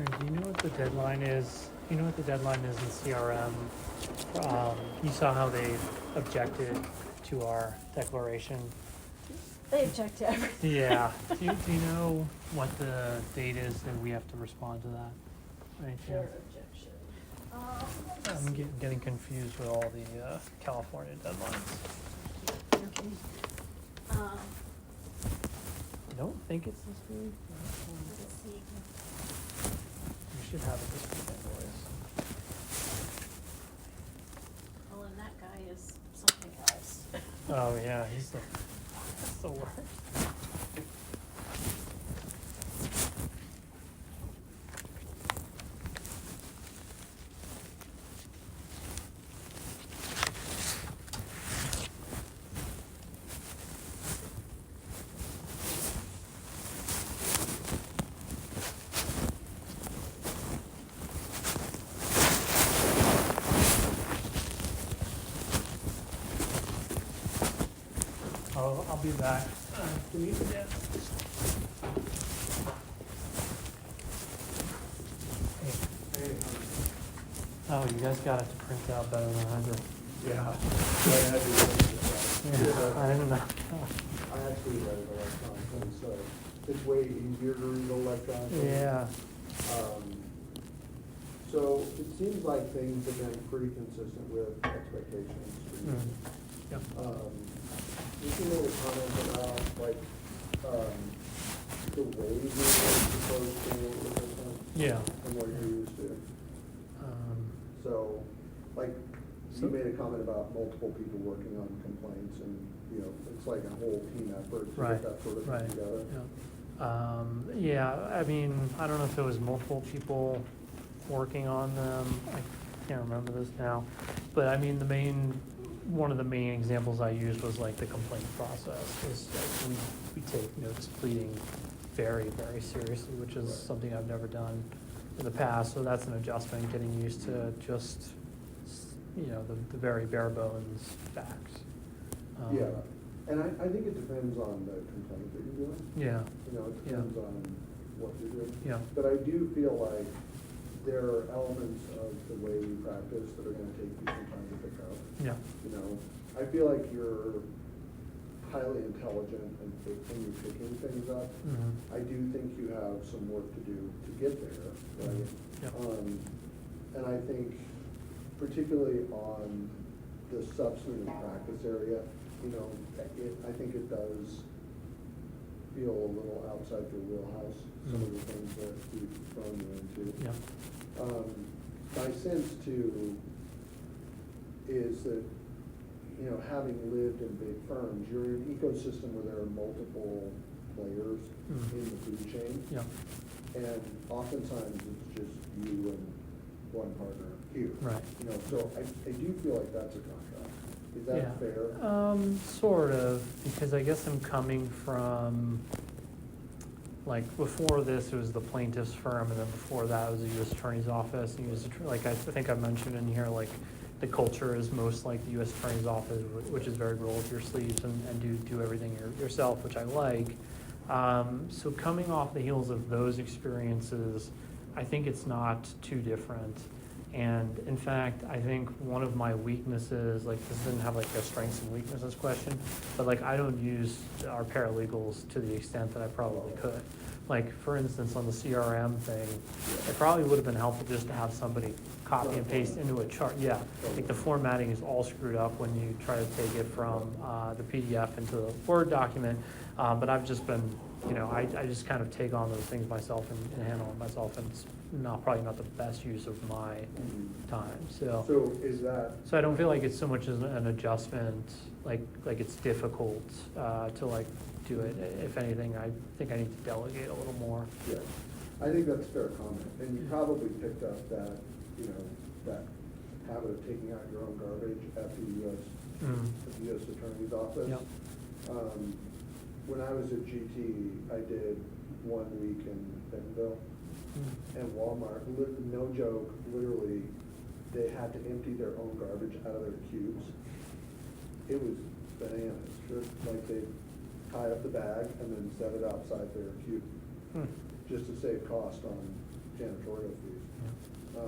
Karen, do you know what the deadline is? Do you know what the deadline is in CRM? You saw how they objected to our declaration. They object to everything. Yeah. Do you know what the date is that we have to respond to that? By any Their chance? objection. I'm getting confused with all the California deadlines. Okay. You don't think it's this week? Let's see. We should have it this week anyways. Oh, and that guy is something else. Oh, yeah, that's the worst. I'll be back. Can you do that? Hey. Oh, you guys got it to print out better than I did. Yeah. Yeah, I didn't know. I actually read it electronically, so it's way easier to read electronically. Yeah. So it seems like things have been pretty consistent with expectations. Mm. Yep. You made a comment about like, the way you were supposed to work with this one. Yeah. And what you're used to. So, like, So- you made a comment about multiple people working on complaints and, you know, it's like a whole team effort to Right, get that sort of right, thing together. yeah. Yeah, I mean, I don't know if it was multiple people working on them, I can't remember this now. But I mean, one of the main examples I used was like the complaint process, is like we take notice pleading very, very seriously, which is Right. something I've never done in the past, so that's an adjustment, getting used to just, you know, the very bare bones facts. Yeah, and I think it depends on the complaint that you're doing. Yeah, You know, it Yeah. depends on what you're doing. yeah, But I do feel like there are elements of the way you practice that are gonna take you some time to pick up. yeah, You know, I feel like you're highly intelligent and when you're picking things up. mhm, I do think you have some work to do to get there, right? Yep. And I think particularly on the substantive practice area, you know, I think it does feel a little outside your wheelhouse, some of the things that we've thrown you into. yeah, My sense too is that, you know, having lived in big firms, you're in an ecosystem where there are multiple players Mhm. in the food chain. yeah, And oftentimes it's just you and one partner here. right. You know, so I do feel like that's a contract. Is Yeah. that fair? Sort of, because I guess I'm coming from, like, before this, it was the plaintiff's firm, and then before that, it was the US Attorney's Office, and like, I think I mentioned in here, like, the culture is most like the US Attorney's Office, which is very roll up your sleeves and do everything yourself, which I like. So coming off the heels of those experiences, I think it's not too different. And in fact, I think one of my weaknesses, like, this didn't have like a strengths and weaknesses question, but like, I don't use our paralegals to the extent that I probably could. Like, for instance, on the CRM thing, it probably would have been helpful just to have somebody copy and paste into a chart. Yeah, like the formatting is all screwed up when you try to take it from the PDF into the Word document. But I've just been, you know, I just kind of take on those things myself and handle it myself, and it's probably not the best use of my time, so. So is that, So I don't feel like it's so much as an adjustment, like it's difficult to like do it. If anything, I think I need to delegate a little more. yeah, I think that's a fair comment. And you probably picked up that, you know, that habit of taking out your own garbage at the US Attorney's Office. Yep. When I was at GT, I did 1 week in Bentonville, and Walmart, no joke, literally, they had to empty their own garbage out of their cubes. It was bananas, just like they tie up the bag and then set it outside their cube, just to save cost on janitorial fees. Yeah.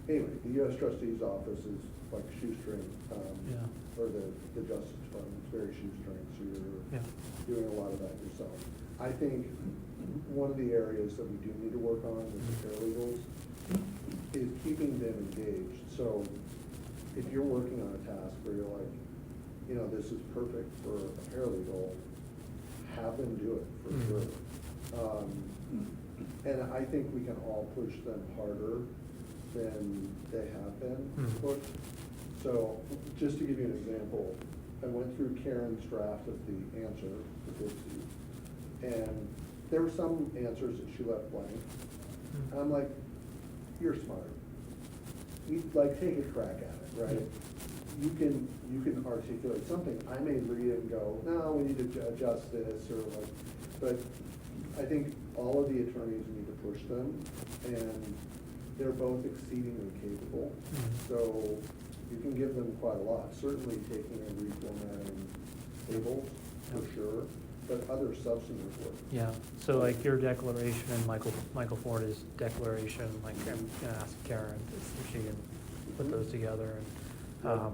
Anyway, the US trustee's office is like shoestring, Yeah. or the justice department, it's very shoestring, so Yeah. you're doing a lot of that yourself. I think one of the areas that we do need to work on with the paralegals is keeping them engaged. So if you're working on a task where you're like, you know, this is perfect for a paralegal, have them do it for Mhm. sure. And I think we can all push them harder than they have been Mhm. pushed. So just to give you an example, I went through Karen's draft of the answer to Dixie, and there were some answers that she left blank. And I'm like, you're smart. You, like, take a crack at it, right? You can articulate something. I may read it and go, no, we need to adjust this, or like, but I think all of the attorneys need to push them, and they're both exceedingly capable. Mhm. So you can give them quite a lot, certainly taking and reformatting tables, for Yeah. sure, but other substantive work. Yeah, so like your declaration and Michael Ford's declaration, like I'm gonna ask Karen if she can put those together and,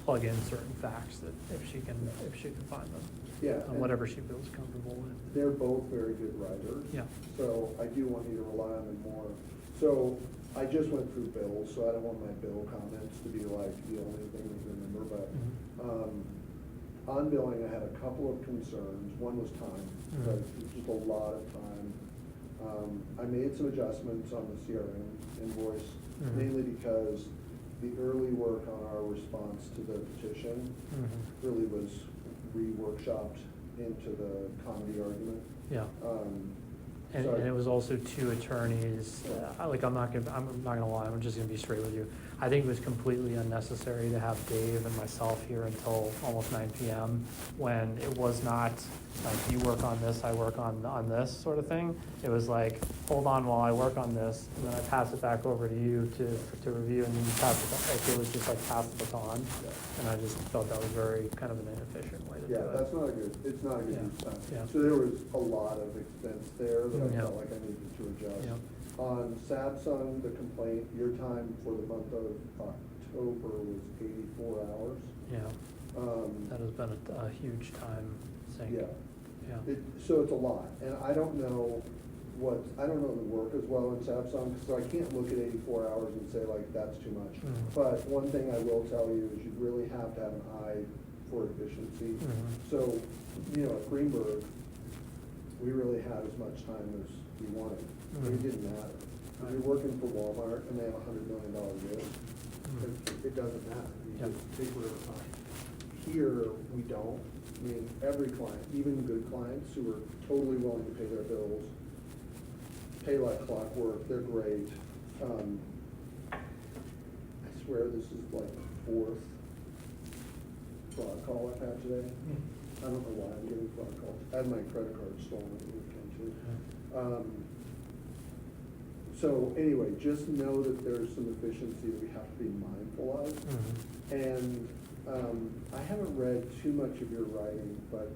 plug in certain facts that if she can find them. Yeah, and Whatever she feels comfortable with. they're both very good writers. Yeah. So I do want you to rely on them more. So I just went through bills, so I don't want my bill comments to be like the only thing to remember, but, on billing, I had a couple of concerns. One was time, because it's just a lot of time. I made some adjustments on the CRM invoice, Mhm. mainly because the early work on our response to the petition Mhm. really was re-workshopped into the comedy argument. Yeah. And So I- it was also two attorneys, I'm not gonna lie, I'm just gonna be straight with you. I think it was completely unnecessary to have Dave and myself here until almost 9 PM, when it was not like, you work on this, I work on this sort of thing. It was like, hold on while I work on this, and then I pass it back over to you to review, and then you pass it, like, it was just like pass the baton. And I just felt that was very kind of an inefficient way to do it. Yeah, that's not a good, it's not a good Yeah, use of time. yeah. So there was a lot of expense there that I Yeah. felt like I needed to adjust. Yeah. On Samsung, the complaint, your time for the month of October was 84 hours. Yeah, Um, that has been a huge time sink. Yeah. Yeah. So it's a lot, and I don't know the work as well in Samsung, so I can't look at 84 hours and say like, that's too much. Mhm. But one thing I will tell you is you really have to have an eye for efficiency. Mhm. So, you know, at Greenberg, we really had as much time as we wanted. Mhm. It didn't matter. If you're working for Walmart and they have $100 million deal, it doesn't matter. You Yep. just take whatever time. Here, we don't. I mean, every client, even good clients who are totally willing to pay their bills, pay like clockwork, they're great. I swear this is like the 4th fraud call I've had today. I don't know why I'm getting fraud calls. I had my credit card stolen at the weekend too. So anyway, just know that there's some efficiency that we have to be mindful of. Mhm. And I haven't read too much of your writing, but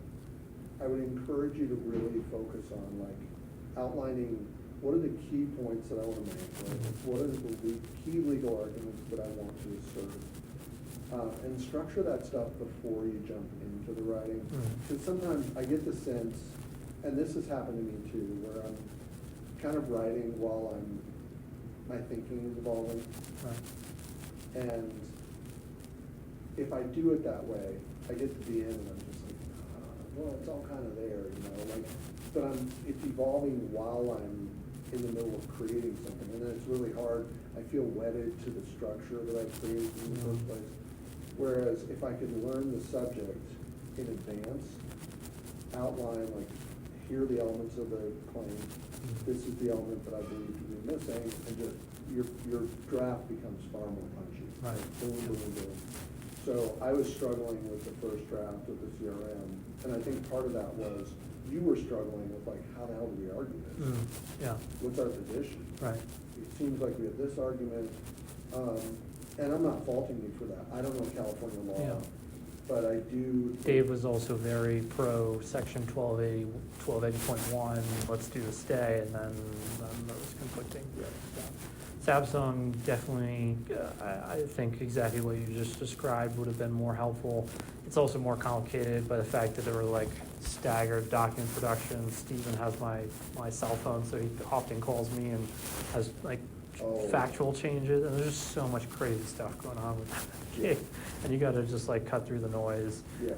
I would encourage you to really focus on like outlining what are the key points that I want to make, right? What are the key legal arguments that I want to assert? And structure that stuff before you jump into the writing. Mhm. Because sometimes I get the sense, and this has happened to me too, where I'm kind of writing while my thinking is evolving. Right. And if I do it that way, I get to the end and I'm just like, well, it's all kind of there, you know, like, but it's evolving while I'm in the middle of creating something, and then it's really hard. I feel wedded to the structure that I created in the first place. Whereas if I could learn the subject in advance, outline like, here are the elements of the claim, this is the element that I believe to be missing, and just, your draft becomes far more punchy. Right. Boom, boom, boom. So I was struggling with the first draft of the CRM, and I think part of that was, you were struggling with like, how the hell do we argue this? Mhm. Yeah, What's our position? right. It seems like we have this argument, and I'm not faulting you for that. I don't know California law. Yeah. but I do. Dave was also very pro section 1280.1, let's do the stay, and then there was conflicting Yeah. stuff. Samsung definitely, I think exactly what you just described would have been more helpful. It's also more complicated by the fact that there were like staggered document production. Steven has my cell phone, so he often calls me and has like Oh. factual changes, and there's just so much crazy stuff going on with that gig, and you gotta just like cut through the noise. Yes.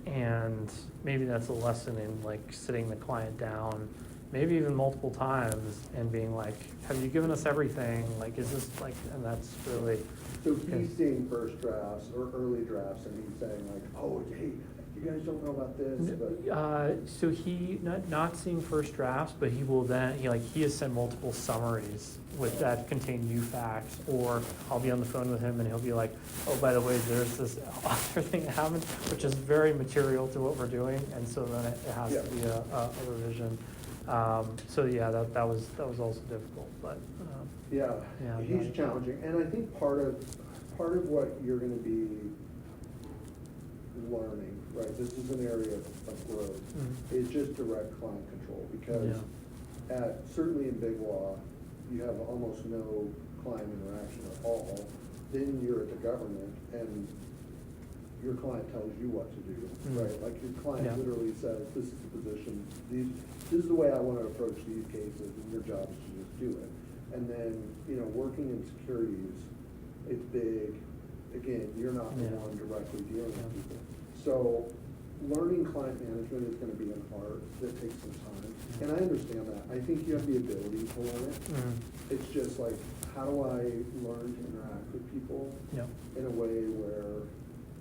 And maybe that's a lesson in like sitting the client down, maybe even multiple times, and being like, have you given us everything? Like, is this like, and that's really, So he's seeing first drafts or early drafts, and he's saying like, oh, hey, you guys don't know about this, but. so he, not seeing first drafts, but he will then, he has sent multiple summaries with that contain new facts, or I'll be on the phone with him and he'll be like, oh, by the way, there's this other thing that happened, which is very material to what we're doing, and so then it has to be a revision. So yeah, that was also difficult, but, Yeah, Yeah, he's right. challenging, and I think part of what you're gonna be learning, right, this is an area of growth, Mhm. is just direct client control, because certainly in big law, you have almost no client interaction at all. Then you're at the government, and your client tells you what to do, Mhm. right? Like your client Yeah. literally says, this is the position, this is the way I wanna approach these cases, and your job is to just do it. And then, working in securities, it's big, again, you're not the Yeah. one directly dealing Yeah. with people. So, learning client management is gonna be an art that takes some time, and I understand that, I think you have the ability to learn it. Mhm. It's just like, how do I learn to interact with people Yeah. in a way where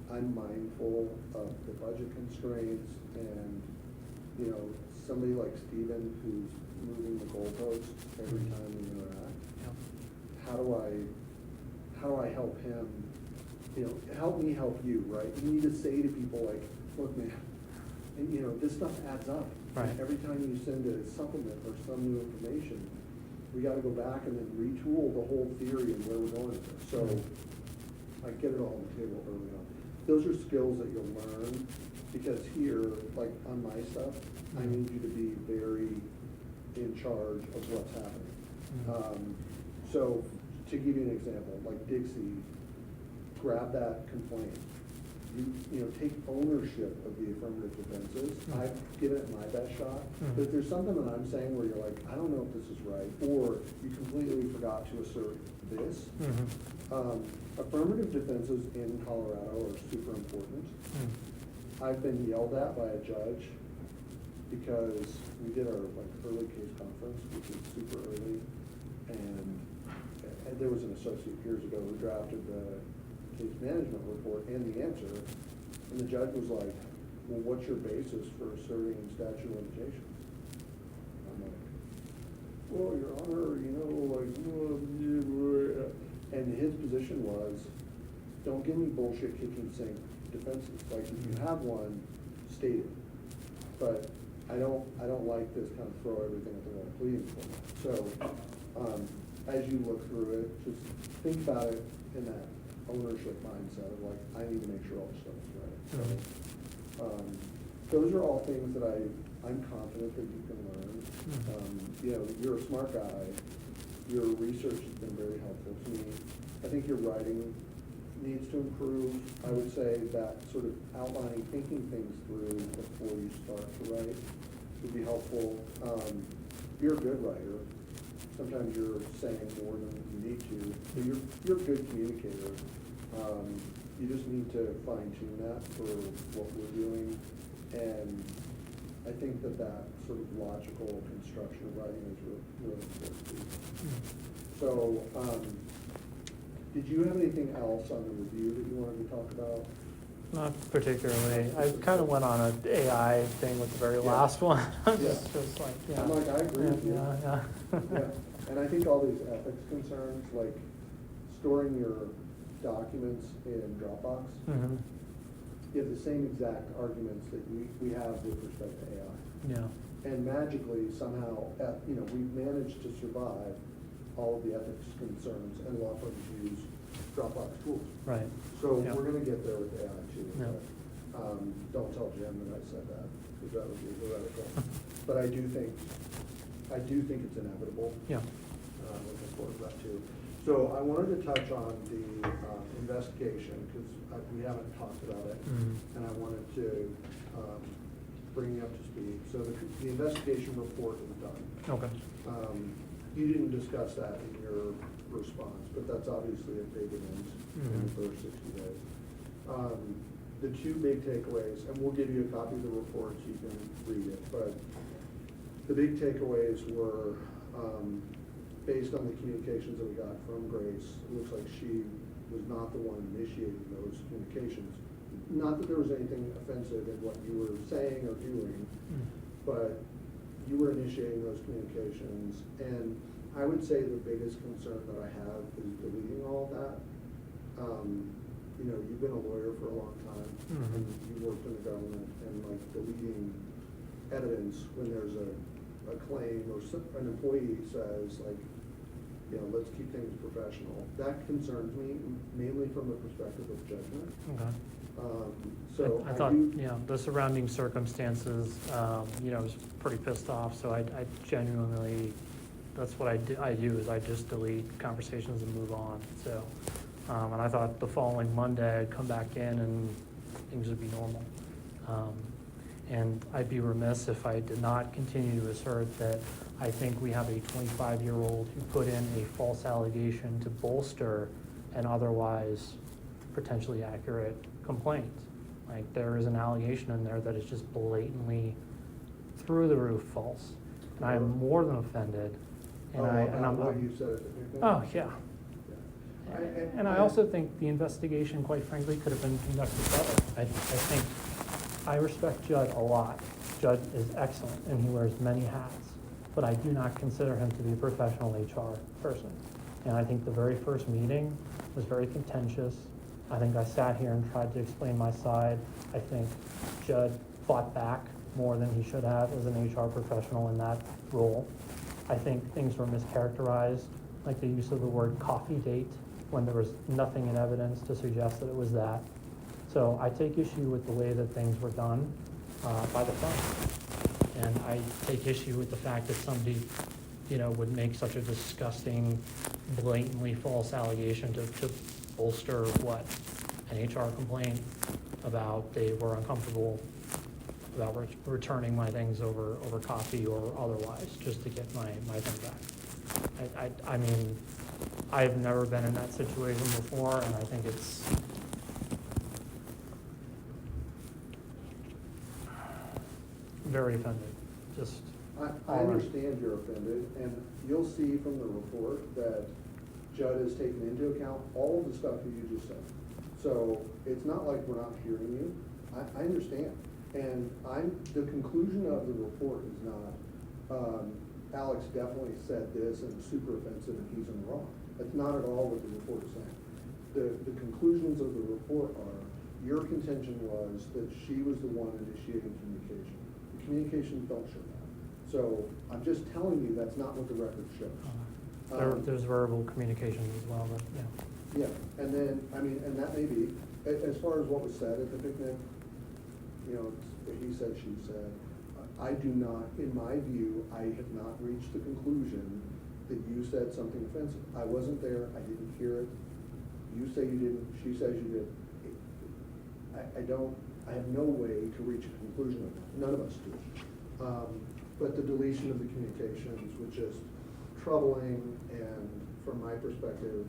I'm mindful of the budget constraints and, somebody like Steven who's moving the goalposts every Mhm. time we interact. Yeah. How do I help him, help me help you, right? You need to say to people like, look, man, and, this stuff adds up. Right. Every time you send a supplement or some new information, we gotta go back and then retool the whole theory and where we're going with it. So, I get it all on the table early on. Those are skills that you'll learn, because here, like on my stuff, I need you to be very in charge of what's happening. Mhm. So, to give you an example, like Dixie, grab that complaint. Take ownership of the affirmative defenses. Mhm. I've given it my best shot. Mhm. But if there's something that I'm saying where you're like, I don't know if this is right, or you completely forgot to assert this, Mhm. affirmative defenses in Colorado are super important. Mhm. I've been yelled at by a judge because we did our early case conference, which is super early, and there was an associate years ago who drafted the case management report and the answer, and the judge was like, well, what's your basis for asserting statute of limitations? I'm like, well, Your Honor, and his position was, don't give me bullshit kitchen sink defenses, like, if you have one, state it. But I don't like this kind of throw everything at the wall pleading format. So, as you look through it, just think about it in that ownership mindset of like, I need to make sure all the stuff is right. So, those are all things that I'm confident that you can learn. You're a smart guy, your research has been very helpful to me. I think your writing needs to improve. I would say that sort of outlining, thinking things through before you start to write would be helpful. You're a good writer. Sometimes you're saying more than you need to, but you're a good communicator. You just need to fine tune that for what we're doing. And I think that sort of logical construction of writing is really important. So, did you have anything else on the review that you wanted to talk about? Not particularly. I kind of went on an AI thing with the very Yeah. last one. Yeah. Just like, yeah. I'm like, I agree with you. Yeah. Yeah, and I think all these ethics concerns, like storing your documents in Dropbox, Mhm. you have the same exact arguments that we have with respect to AI. Yeah. And magically, somehow, we've managed to survive all of the ethics concerns, and law firms use Dropbox tools. Right. So Yeah. we're gonna get there with AI too. Yeah. but, Don't tell Jim that I said that, because that would be heretical. But I do think it's inevitable. Yeah. Looking forward to that too. So I wanted to touch on the investigation, because we haven't talked about it. Mhm. And I wanted to bring you up to speed. So the investigation report is done. Okay. You didn't discuss that in your response, but that's obviously a big event in the Mhm. first 60 days. The two big takeaways, and we'll give you a copy of the report so you can read it, but the big takeaways were, based on the communications that we got from Grace, it looks like she was not the one initiating those communications. Not that there was anything offensive in what you were saying or doing, but you were initiating those communications. And I would say the biggest concern that I have is deleting all of that. You know, you've been a lawyer for a long time, and you worked in the government, and like deleting evidence when there's a claim or an employee says like, you know, let's keep things professional. That concerns me, mainly from the perspective of judgment. Okay. So I thought, do- yeah, the surrounding circumstances, you know, I was pretty pissed off, so I genuinely, that's what I do is I just delete conversations and move on, so. And I thought the following Monday I'd come back in and things would be normal. And I'd be remiss if I did not continue to assert that I think we have a 25-year-old who put in a false allegation to bolster an otherwise potentially accurate complaint. Like, there is an allegation in there that is just blatantly through the roof false. And I am more than offended. And I'm what you said at the picnic? Oh, yeah. Yeah. And I also think the investigation, quite frankly, could have been conducted better. I think, I respect Judd a lot. Judd is excellent and he wears many hats, but I do not consider him to be a professional HR person. And I think the very first meeting was very contentious. I think I sat here and tried to explain my side. I think Judd fought back more than he should have as an HR professional in that role. I think things were mischaracterized, like the use of the word coffee date when there was nothing in evidence to suggest that it was that. So I take issue with the way that things were done by the firm. And I take issue with the fact that somebody, you know, would make such a disgusting, blatantly false allegation to bolster what? An HR complaint about they were uncomfortable about returning my things over coffee or otherwise, just to get my thing back. I mean, I've never been in that situation before, and I think it's very offended, just. I understand you're offended, and you'll see from the report that Judd has taken into account all of the stuff that you just said. So it's not like we're not hearing you. I understand. And the conclusion of the report is not, Alex definitely said this and it's super offensive and he's in the wrong. That's not at all what the report is saying. The conclusions of the report are, your contention was that she was the one initiating communication. The communications don't show that. So I'm just telling you that's not what the record shows. There's verbal communications as well, but yeah. Yeah, and then, I mean, and that may be, as far as what was said at the picnic, you know, he said, she said, I do not, in my view, I have not reached the conclusion that you said something offensive. I wasn't there, I didn't hear it. You say you didn't, she says you did. I have no way to reach a conclusion of that. None of us do. But the deletion of the communications was just troubling and, from my perspective,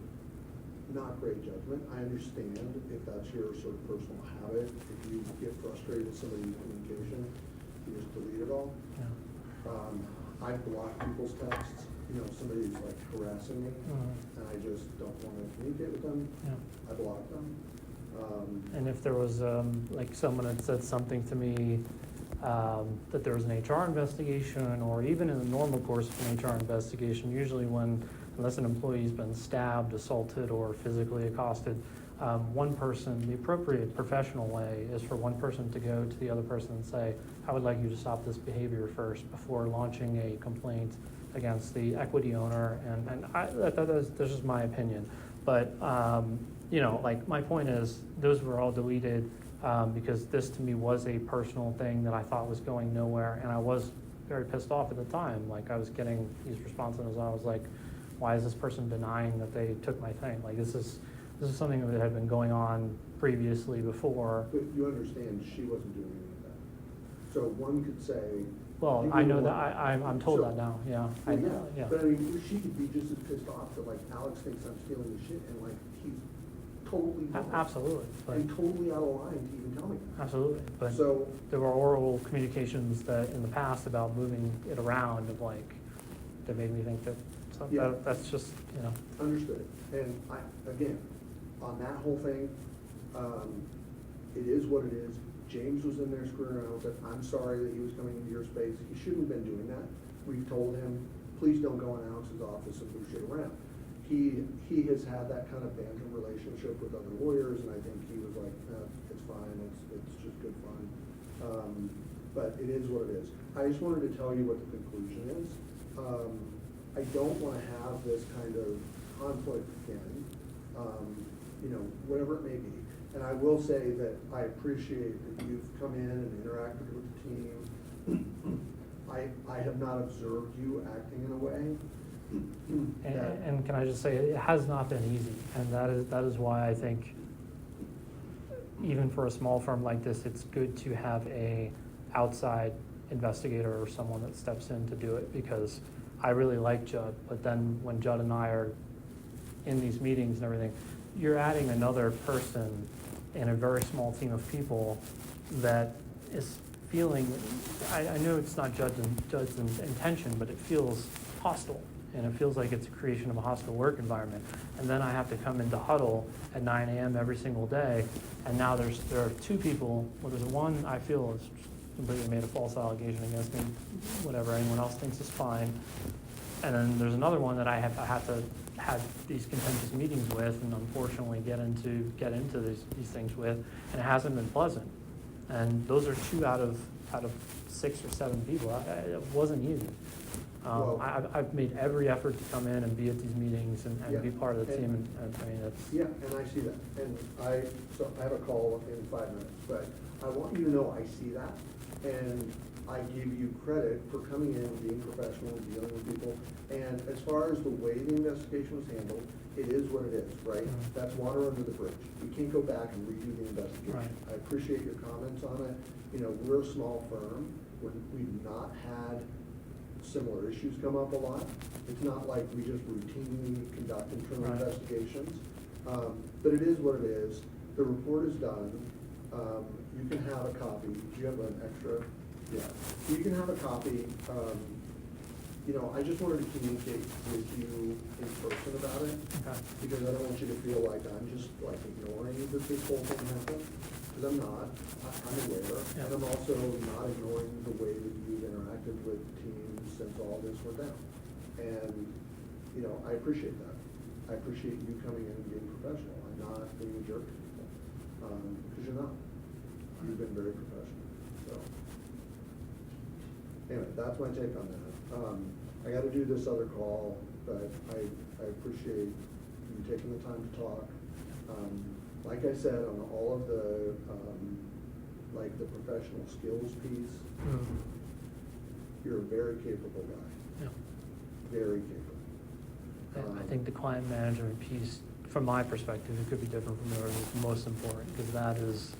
not great judgment. I understand if that's your sort of personal habit. If you get frustrated with somebody's communication, you just delete it all. Yeah. I block people's texts. You know, somebody's like harassing me, and I just don't want to communicate with them. Yeah. I block them. And if there was, like, someone had said something to me, that there was an HR investigation, or even in the normal course of an HR investigation, usually unless an employee's been stabbed, assaulted, or physically accosted, one person, the appropriate professional way is for one person to go to the other person and say, I would like you to stop this behavior first before launching a complaint against the equity owner, and that's just my opinion. But, you know, like, my point is, those were all deleted, because this to me was a personal thing that I thought was going nowhere, and I was very pissed off at the time. Like, I was getting these responses, and I was like, why is this person denying that they took my thing? Like, this is something that had been going on previously before. But you understand, she wasn't doing any of that. So one could say. Well, you I were know the that, one- I'm told So- that now, yeah. Well, Yeah. But I mean, she could be just as pissed off that like Alex thinks I'm stealing the shit and like he's totally wrong. Absolutely, but, And totally out of line to even tell me that. absolutely, but So, there were oral communications that, in the past, about moving it around, of like, that made me think that, Yeah. that's just, you know. understood. And again, on that whole thing, it is what it is. James was in there screwing around with it. I'm sorry that he was coming into your space. He shouldn't have been doing that. We've told him, please don't go in Alex's office and move shit around. He has had that kind of banter relationship with other lawyers, and I think he was like, it's fine, it's just good fun. But it is what it is. I just wanted to tell you what the conclusion is. I don't wanna have this kind of conflict again, you know, whatever it may be. And I will say that I appreciate that you've come in and interacted with the team. I have not observed you acting in a way. And can I just say, it has not been easy, and that is why I think, even for a small firm like this, it's good to have a outside investigator or someone that steps in to do it, because I really like Judd, but then when Judd and I are in these meetings and everything, you're adding another person in a very small team of people that is feeling, I know it's not Judd's intention, but it feels hostile. And it feels like it's a creation of a hostile work environment. And then I have to come into huddle at 9 a.m. every single day, and now there are two people. Well, there's one I feel has completely made a false allegation against me. Whatever anyone else thinks is fine. And then there's another one that I have to have these contentious meetings with, and unfortunately get into these things with, and it hasn't been pleasant. And those are 2 out of 6 or 7 people. It wasn't easy. Well- I've made every effort to come in and be at these meetings and Yeah, be part of the and- team, and I mean, it's. Yeah, and I see that. And so I have a call in 5 minutes, but I want you to know I see that. And I give you credit for coming in, being professional, dealing with people. And as far as the way the investigation was handled, it is what it is, right? Mhm. That's water under the bridge. We can't go back and redo the investigation. Right. I appreciate your comments on it. You know, we're a small firm. We've not had similar issues come up a lot. It's not like we just routinely conduct internal Right. investigations. But it is what it is. The report is done. You can have a copy. Do you have an extra? Yeah. You can have a copy. You know, I just wanted to communicate with you in person about it, Okay. because I don't want you to feel like I'm just like ignoring that this whole thing happened, because I'm not. I'm aware, Yeah. and I'm also not ignoring the way that you've interacted with teams since all this went down. And, you know, I appreciate that. I appreciate you coming in and being professional. I'm not being a jerk to people, because you're not. You've been very professional, so. Anyway, that's my take on that. I gotta do this other call, but I appreciate you taking the time to talk. Like I said, on all of the, like the professional skills piece, Mm. you're a very capable guy, Yeah. very capable. I think the client management piece, from my perspective, it could be different from yours, is most important, because that is,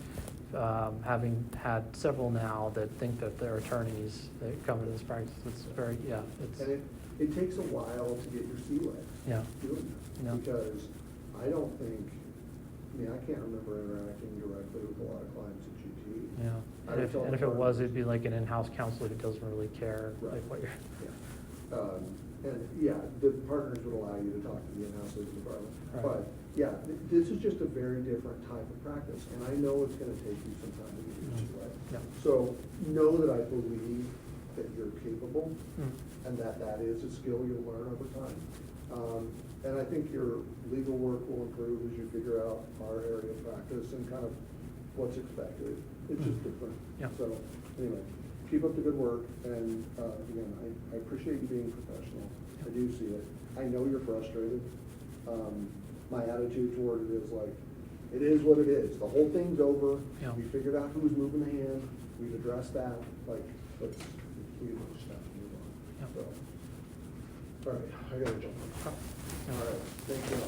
having had several now that think that they're attorneys that come into this practice, it's very, yeah, it's. And it takes a while to get your sea legs Yeah. doing Yeah. that, because I don't think, I mean, I can't remember interacting directly with a lot of clients at GT. Yeah, I and would if, tell and if the it was, partners- it'd be like an in-house counselor who doesn't really care, Right. like what you're. Yeah. And yeah, the partners would allow you to talk to the in-house legal department. Right. But yeah, this is just a very different type of practice, and I know it's gonna take you some time to get used to it. Yeah. So know that I believe that you're capable, Mm. and that is a skill you'll learn over time. And I think your legal work will improve as you figure out our area of practice and kind of what's expected. It's just different. Yeah. So, anyway, keep up the good work, and, again, I appreciate you being professional. I do see it. I know you're frustrated. My attitude toward it is like, it is what it is. The whole thing's over. Yeah. We figured out who's moving the hand. We've addressed that. Like, we just have to move on. Yeah. So, all right, I gotta jump. Okay. All right, thank you.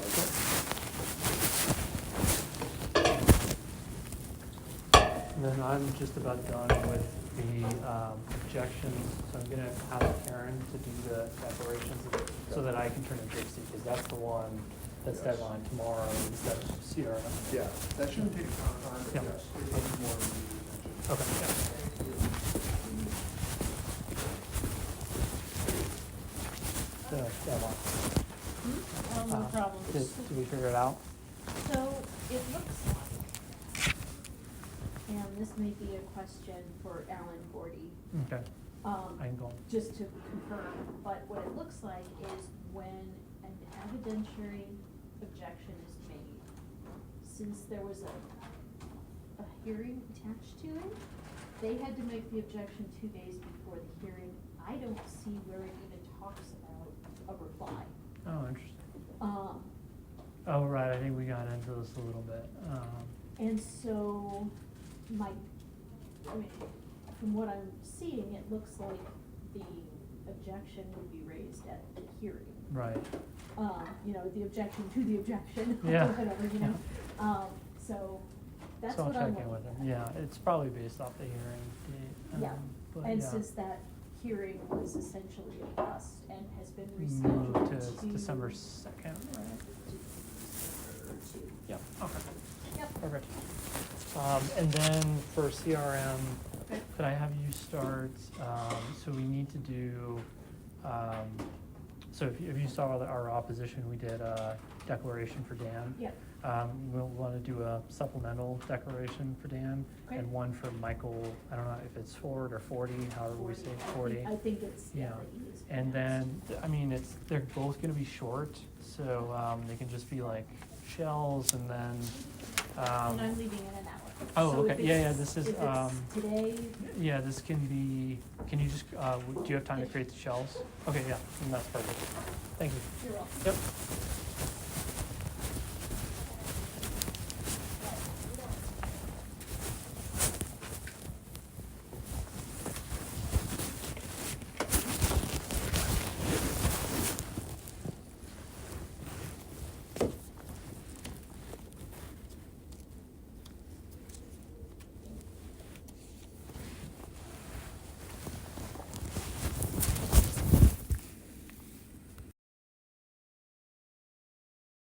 And then I'm just about done with the objections, so I'm gonna ask Karen to do the declarations so that I can turn to Dixie, because that's the one that's Yes. deadline tomorrow instead of CRM. Yeah, that shouldn't take a ton of time, Yeah. but yes, it needs more immediate attention. Okay, yeah. The deadline. Oh, no problem. Did we figure it out? So it looks like, and this may be a question for Alan Gordy, Okay, I can go. just to confirm, but what it looks like is when an evidentiary objection is made, since there was a hearing attached to it, they had to make the objection 2 days before the hearing. I don't see where it even talks about a reply. Oh, interesting. Um, Oh, right, I think we got into this a little bit. And so, from what I'm seeing, it looks like the objection would be raised at the hearing. Right, The objection to the objection, or Yeah. whatever, so that's so I'll what I'm check in with looking him. at. Yeah, it's probably based off the hearing date. Yeah, but and yeah. since that hearing was essentially a bust and has been Moved rescheduled to December 2nd, right? Yep, okay, Yep. perfect. And then for CRM, Okay. could I have you start, so we need to do, so if you saw our opposition, we did a declaration for Dan. Yep. We'll want to do a supplemental declaration for Dan, Okay. and one for Michael, I don't know if it's Ford or 40, however we say 40. I think it's, Yeah, the E is and pronounced. then, they're both gonna be short, so, they can just be like shells and then, And I'm leaving it an hour. oh, So if okay. Yeah, it's- this is, if it's today, yeah, this can be, can you just, do you have time to create the shells? Okay, yeah, then that's perfect. Thank you. you're welcome. Yep.